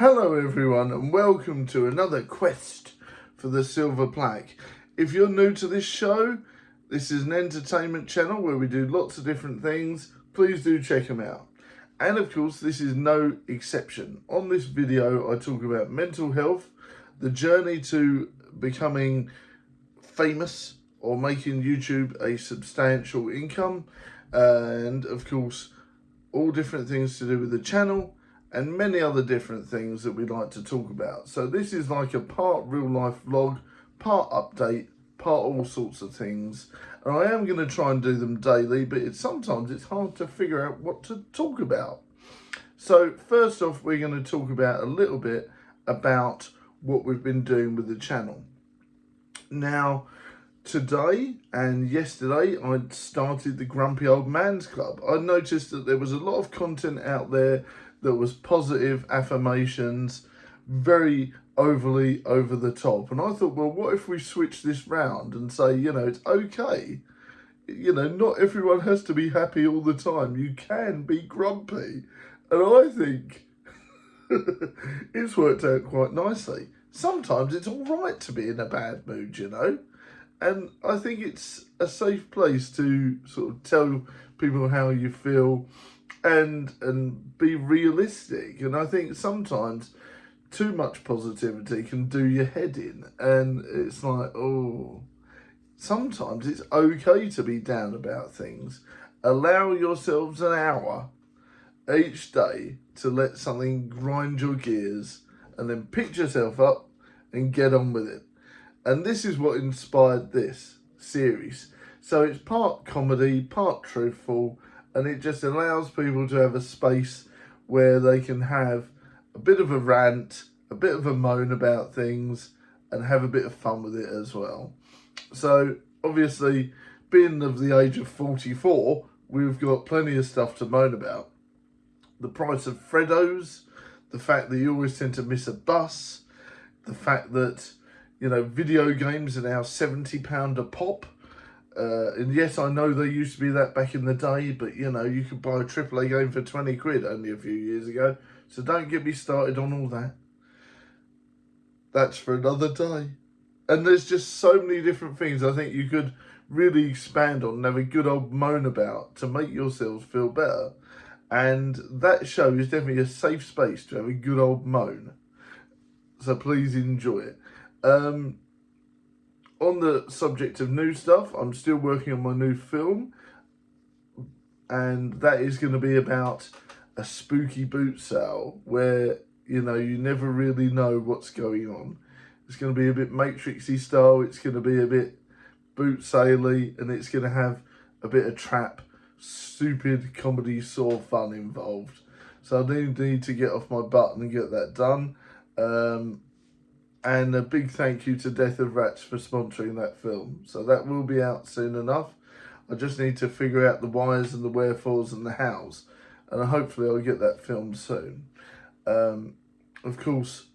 Hello everyone and welcome to another quest for the silver plaque. If you're new to this show, this is an entertainment channel where we do lots of different things. Please do check them out. And of course, this is no exception. On this video, I talk about mental health, the journey to becoming famous or making YouTube a substantial income, and of course, all different things to do with the channel, and many other different things that we'd like to talk about. So this is like a part real life vlog, part update, part all sorts of things. And I am going to try and do them daily, but sometimes it's hard to figure out what to talk about. So first off, we're going to talk about a little bit about what we've been doing with the channel. Now, today and yesterday, I started the Grumpy Old Man's Club. I noticed that there was a lot of content out there that was positive affirmations, very overly over the top. And I thought, well, what if we switch this round and say, it's okay. Not everyone has to be happy all the time. You can be grumpy. And I think it's worked out quite nicely. Sometimes it's all right to be in a bad mood, And I think it's a safe place to sort of tell people how you feel and be realistic. And I think sometimes too much positivity can do your head in. And it's like, sometimes it's okay to be down about things. Allow yourselves an hour each day to let something grind your gears and then pick yourself up and get on with it. And this is what inspired this series. So it's part comedy, part truthful, and it just allows people to have a space where they can have a bit of a rant, a bit of a moan about things, and have a bit of fun with it as well. So obviously, being of the age of 44, we've got plenty of stuff to moan about. The price of Freddos, the fact that you always tend to miss a bus, the fact that video games are now £70 a pop. And yes, I know they used to be that back in the day, but you could buy a AAA game for 20 quid only a few years ago. So don't get me started on all that. That's for another day. And there's just so many different things I think you could really expand on and have a good old moan about to make yourselves feel better. And that show is definitely a safe space to have a good old moan. So please enjoy it. On the subject of new stuff, I'm still working on my new film, and that is going to be about a spooky boot sale where, you never really know what's going on. It's going to be a bit Matrixy style, it's going to be a bit boot saley, and it's going to have a bit of trap, stupid comedy, sore fun involved. So I need to get off my butt and get that done. And a big thank you to Death of Rats for sponsoring that film. So that will be out soon enough. I just need to figure out the whys and the wherefores and the hows. And hopefully I'll get that filmed soon. Of course,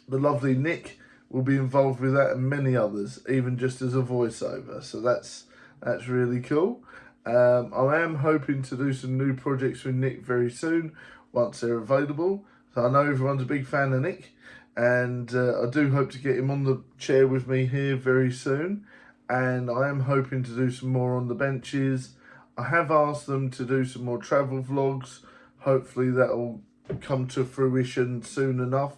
the lovely Nick will be involved with that and many others, even just as a voiceover. So that's really cool. I am hoping to do some new projects with Nick very soon, once they're available. So I know everyone's a big fan of Nick. And I do hope to get him on the chair with me here very soon. And I am hoping to do some more on the benches. I have asked them to do some more travel vlogs. Hopefully that'll come to fruition soon enough.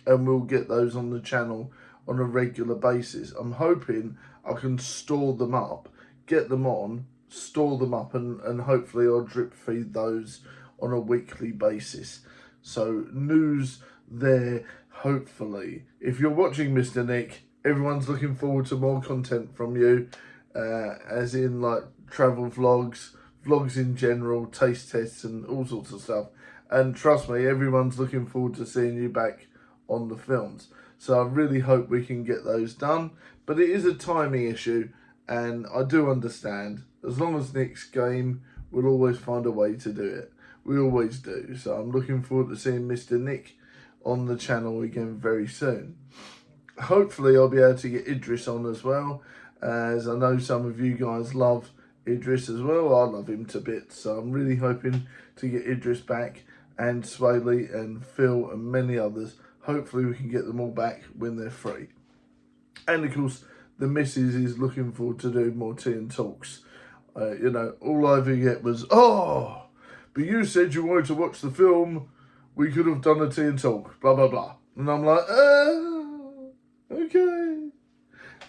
And we'll get those on the channel on a regular basis. I'm hoping I can store them up, get them on, store them up, and hopefully I'll drip feed those on a weekly basis. So news there, hopefully. If you're watching Mr. Nick, everyone's looking forward to more content from you, as in like travel vlogs, vlogs in general, taste tests and all sorts of stuff. And trust me, everyone's looking forward to seeing you back on the films. So I really hope we can get those done. But it is a timing issue, and I do understand. As long as Nick's game, we'll always find a way to do it. We always do. So I'm looking forward to seeing Mr. Nick on the channel again very soon. Hopefully I'll be able to get Idris on as well, as I know some of you guys love Idris as well. I love him to bits, so I'm really hoping to get Idris back and Swaley and Phil and many others. Hopefully we can get them all back when they're free. And of course, the missus is looking forward to doing more tea and talks. You know, all I ever get was, oh, but you said you wanted to watch the film. We could have done a tea and talk, blah, blah, blah. And I'm like, okay.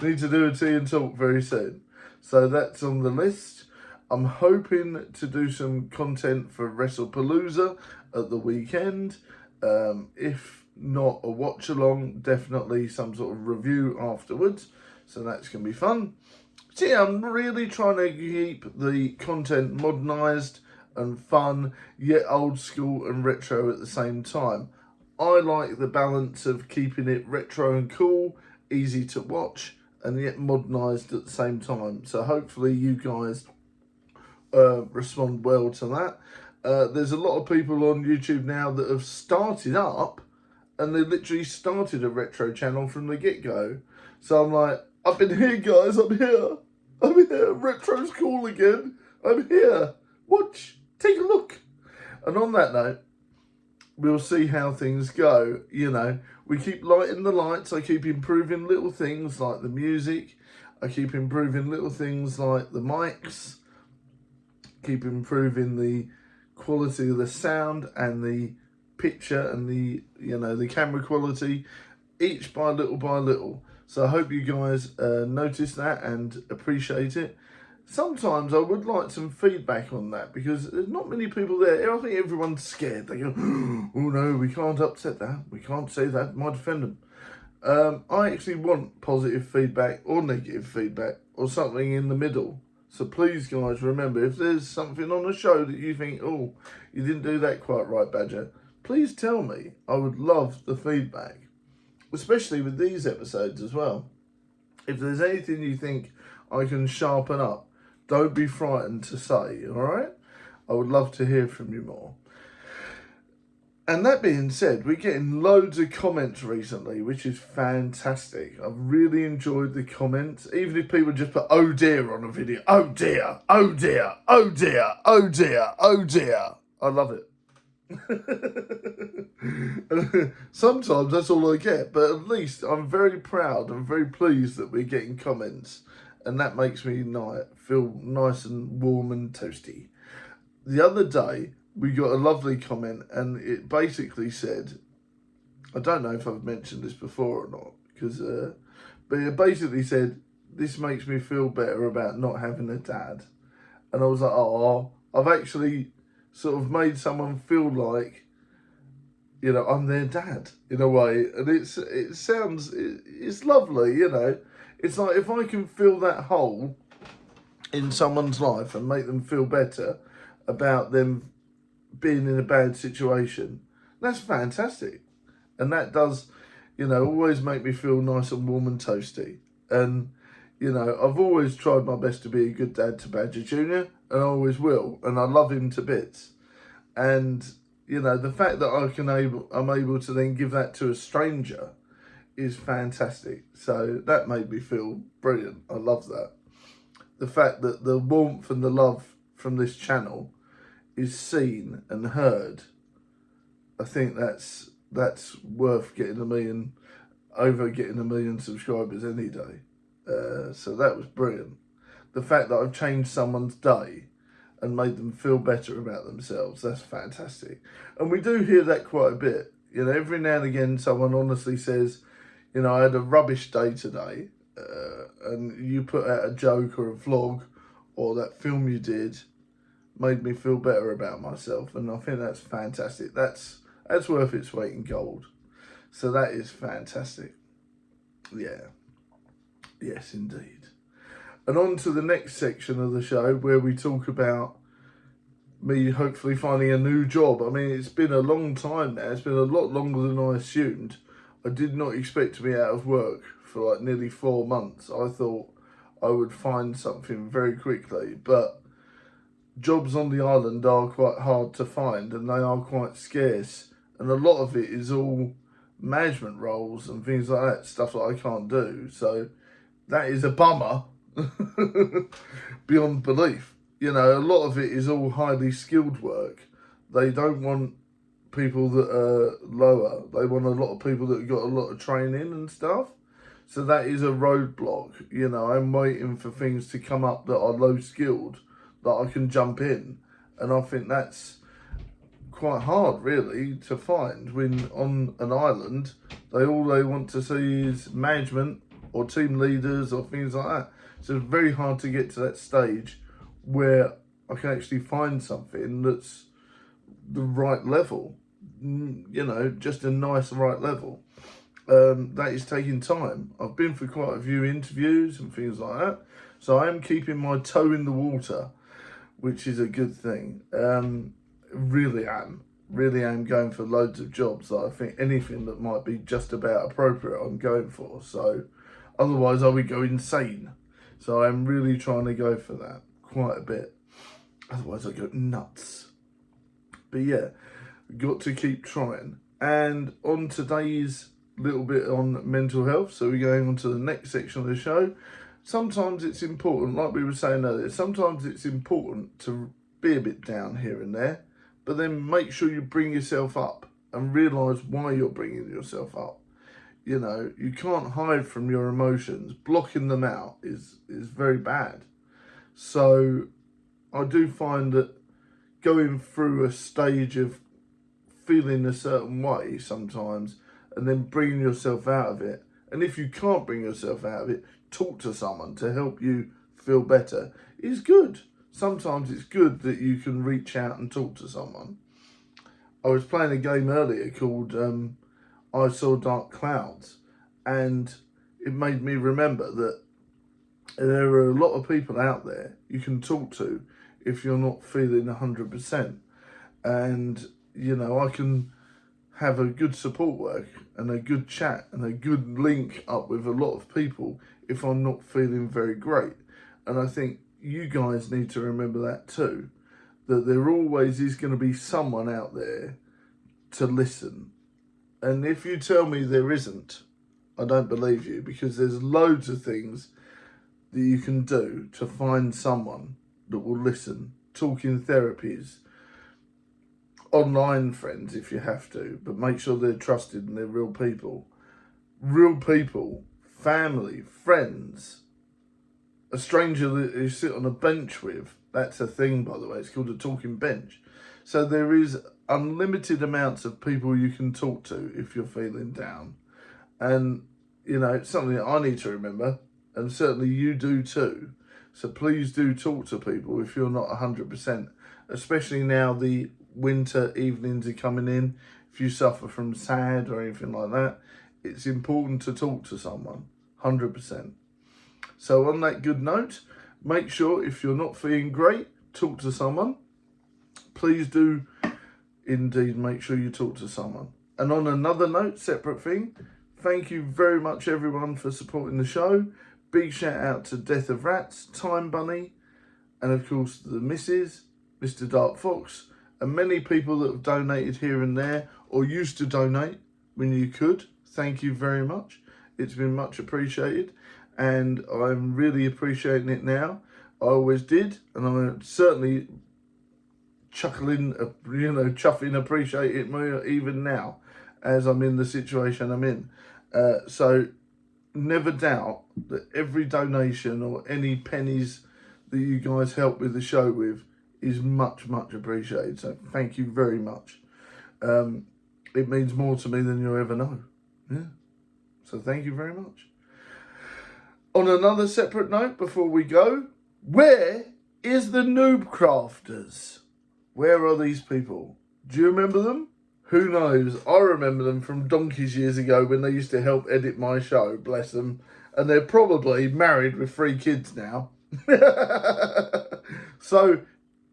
Need to do a tea and talk very soon. So that's on the list. I'm hoping to do some content for WrestlePalooza at the weekend. If not a watch along, definitely some sort of review afterwards. So that's going to be fun. So yeah, I'm really trying to keep the content modernised and fun, yet old school and retro at the same time. I like the balance of keeping it retro and cool, easy to watch, and yet modernised at the same time. So hopefully you guys respond well to that. There's a lot of people on YouTube now that have started up, and they literally started a retro channel from the get-go. So I'm like, I've been here, guys, I'm here. I'm here, retro's cool again. I'm here. Watch, take a look. And on that note, we'll see how things go. You know, we keep lighting the lights. I keep improving little things like the music. I keep improving little things like the mics. Keep improving the quality of the sound and the picture and the, you know, the camera quality, each by little. So I hope you guys notice that and appreciate it. Sometimes I would like some feedback on that, because there's not many people there. I think everyone's scared. They go, oh no, we can't upset that. We can't say that. Might offend them. I actually want positive feedback or negative feedback or something in the middle. So please, guys, remember, if there's something on the show that you think, oh, you didn't do that quite right, Badger, please tell me. I would love the feedback, especially with these episodes as well. If there's anything you think I can sharpen up, don't be frightened to say, all right? I would love to hear from you more. And that being said, we're getting loads of comments recently, which is fantastic. I've really enjoyed the comments. Even if people just put, oh dear, on a video. Oh dear, oh dear, oh dear, oh dear, oh dear. I love it. Sometimes that's all I get, but at least I'm very proud and very pleased that we're getting comments. And that makes me feel nice and warm and toasty. The other day, we got a lovely comment, and it basically said, I don't know if I've mentioned this before or not, because, but it basically said, this makes me feel better about not having a dad. And I was like, oh, I've actually sort of made someone feel like, you know, I'm their dad in a way. And it's lovely, you know. It's like, if I can fill that hole in someone's life and make them feel better about them being in a bad situation, that's fantastic. And that does, you know, always make me feel nice and warm and toasty. And, you know, I've always tried my best to be a good dad to Badger Jr., and I always will. And I love him to bits. And, you know, the fact that I'm able to then give that to a stranger is fantastic. So that made me feel brilliant. I love that. The fact that the warmth and the love from this channel is seen and heard, I think that's worth getting getting a million subscribers any day. So that was brilliant. The fact that I've changed someone's day and made them feel better about themselves, that's fantastic. And we do hear that quite a bit. You know, every now and again someone honestly says, you know, I had a rubbish day today, and you put out a joke or a vlog or that film you did made me feel better about myself. And I think that's fantastic. That's worth its weight in gold. So that is fantastic. Yeah. Yes, indeed. And on to the next section of the show, where we talk about me hopefully finding a new job. I mean, it's been a long time now. It's been a lot longer than I assumed. I did not expect to be out of work for like nearly 4 months. I thought I would find something very quickly, but jobs on the island are quite hard to find, and they are quite scarce. And a lot of it is all management roles and things like that, stuff that I can't do. So that is a bummer beyond belief. You know, a lot of it is all highly skilled work. They don't want people that are lower. They want a lot of people that have got a lot of training and stuff. So that is a roadblock. You know, I'm waiting for things to come up that are low skilled, that I can jump in. And I think that's quite hard, really, to find when on an island, they want to see is management or team leaders or things like that. So it's very hard to get to that stage where I can actually find something that's the right level, you know, just a nice right level. That is taking time. I've been for quite a few interviews and things like that, so I am keeping my toe in the water, which is a good thing. Really am going for loads of jobs that I think anything that might be just about appropriate I'm going for. So otherwise I would go insane. So I'm really trying to go for that quite a bit. Otherwise I go nuts. But yeah, got to keep trying. And on today's little bit on mental health, so we're going on to the next section of the show. Sometimes it's important, like we were saying earlier, sometimes it's important to be a bit down here and there, but then make sure you bring yourself up and realise why you're bringing yourself up. You know, you can't hide from your emotions. Blocking them out is very bad. So I do find that going through a stage of feeling a certain way sometimes and then bringing yourself out of it. And if you can't bring yourself out of it, talk to someone to help you feel better is good. Sometimes it's good that you can reach out and talk to someone. I was playing a game earlier called I Saw Dark Clouds, and it made me remember that there are a lot of people out there you can talk to if you're not feeling 100%. And, you know, I can have a good support work and a good chat and a good link up with a lot of people if I'm not feeling very great. And I think you guys need to remember that too, that there always is going to be someone out there to listen. And if you tell me there isn't, I don't believe you, because there's loads of things that you can do to find someone that will listen. Talking therapies, online friends if you have to, but make sure they're trusted and they're real people. Real people, family, friends. A stranger that you sit on a bench with, that's a thing, by the way, it's called a talking bench. So there is unlimited amounts of people you can talk to if you're feeling down. And, you know, it's something that I need to remember, and certainly you do too. So please do talk to people if you're not 100%, especially now the winter evenings are coming in. If you suffer from SAD or anything like that, it's important to talk to someone, 100%. So on that good note, make sure if you're not feeling great, talk to someone. Please do indeed make sure you talk to someone. And on another note, separate thing, thank you very much everyone for supporting the show. Big shout out to Death of Rats, Time Bunny, and of course the missus, Mr. Dark Fox, and many people that have donated here and there, or used to donate when you could. Thank you very much. It's been much appreciated, and I'm really appreciating it now. I always did, and I'm certainly chuffing appreciate it more even now, as I'm in the situation I'm in. So never doubt that every donation or any pennies that you guys help with the show with is much, much appreciated. So thank you very much. It means more to me than you'll ever know. Yeah. So thank you very much. On another separate note, before we go, where is the Noob Crafters? Where are these people? Do you remember them? Who knows? I remember them from donkeys years ago when they used to help edit my show, bless them. And they're probably married with 3 kids now. So,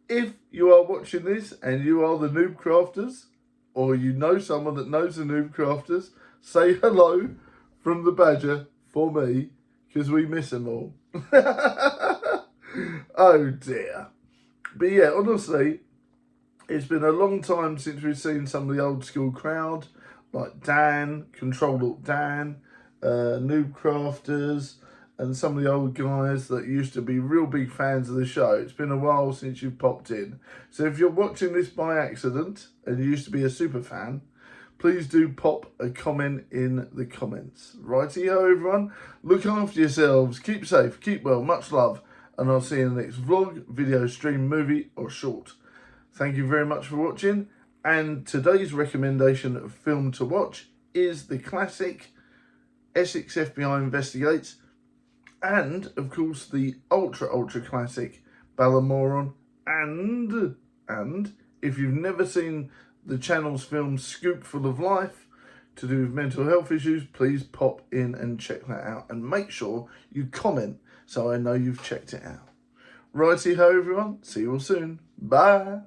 if you are watching this and you are the Noob Crafters, or you know someone that knows the Noob Crafters, say hello from the Badger for me, because we miss them all. Oh dear. But yeah, honestly, it's been a long time since we've seen some of the old school crowd, like Dan, Control Alt Dan, Noob Crafters, and some of the old guys that used to be real big fans of the show. It's been a while since you've popped in. So if you're watching this by accident and you used to be a super fan, please do pop a comment in the comments. Righty-ho, everyone. Look after yourselves. Keep safe. Keep well. Much love. And I'll see you in the next vlog, video, stream, movie or short. Thank you very much for watching. And today's recommendation of film to watch is the classic Essex FBI Investigates, and of course the ultra classic Ballamoron, and if you've never seen the channel's film Scoopful of Life to do with mental health issues, please pop in and check that out, and make sure you comment so I know you've checked it out. Righty ho, everyone, see you all soon. Bye.